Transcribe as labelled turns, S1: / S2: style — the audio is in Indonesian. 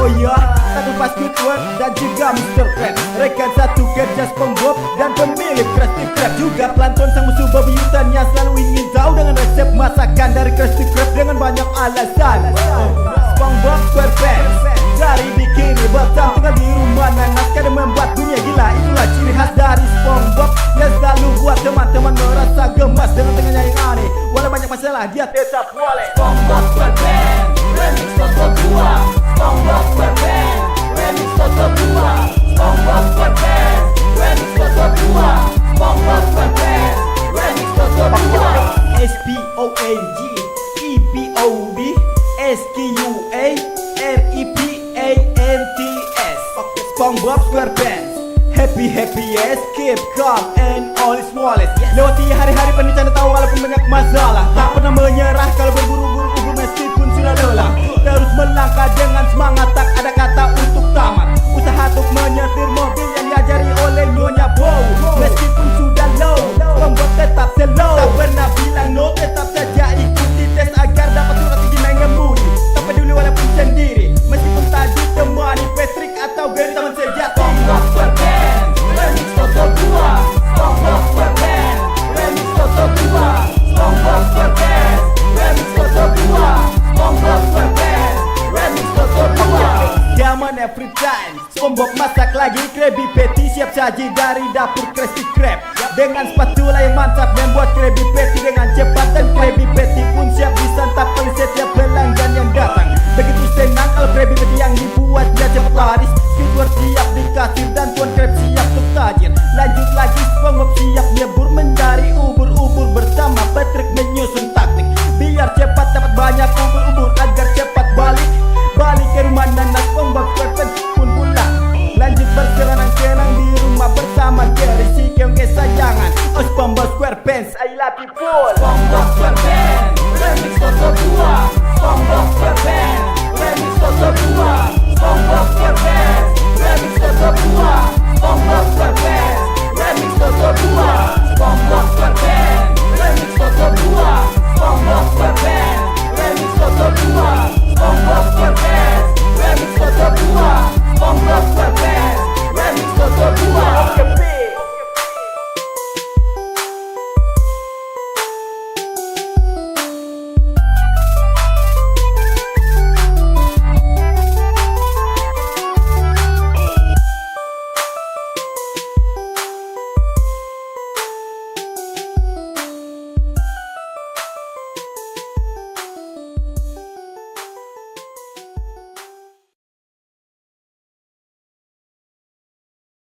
S1: Oh ya, satu pas Squidward dan juga Mr. Krab. Rekan satu kerja SpongeBob dan pemilik Krusty Krab. Juga Plankton sang musuh bebuyutan yang selalu ingin tahu dengan resep masakan dari Krusty Krab dengan banyak alasan. SpongeBob SquarePants dari bikini Batam tinggal di rumah nanas kadang membuat dunia gila. Itulah ciri khas dari SpongeBob yang selalu buat teman-teman merasa gemas dengan tengahnya yang aneh. Walau banyak masalah dia tetap boleh.
S2: SpongeBob SquarePants Remix Toto 2. SpongeBob SquarePants Remix Toto 2. SpongeBob SquarePants Remix Toto 2. SpongeBob SquarePants Remix Toto 2.
S1: SPONG EPOD SQUAREPANTS SpongeBob SquarePants Happy escape calm and all is flawless. Lewati hari-hari penuh canda tawa walaupun banyak masalah. Tak pernah menyerah kalau berburu-buru kubur meskipun sudah lelah. Terus melangkah dengan semangat, tak ada kata untuk tamat. Usaha untuk menyetir mobil yang diajari oleh Nyonya Bow. Meskipun sudah low, SpongeBob tetap slow. Tak pernah bilang no, tetap saja ikuti tes agar dapat surat izin mengemudi. Tak peduli walaupun sendiri, meskipun tak ditemani Patrick atau Gary teman sejati.
S2: SpongeBob SquarePants Remix Toto 2. SpongeBob SquarePants Remix Toto 2. SpongeBob SquarePants Remix Toto 2. SpongeBob SquarePants Remix Toto 2.
S1: Zaman every time SpongeBob masak lagi Krabby Patty siap saji dari dapur Krusty Krab. Dengan spatula yang mantap membuat Krabby Patty dengan cepat. Dan Krabby Patty pun siap disantap oleh setiap pelanggan yang datang.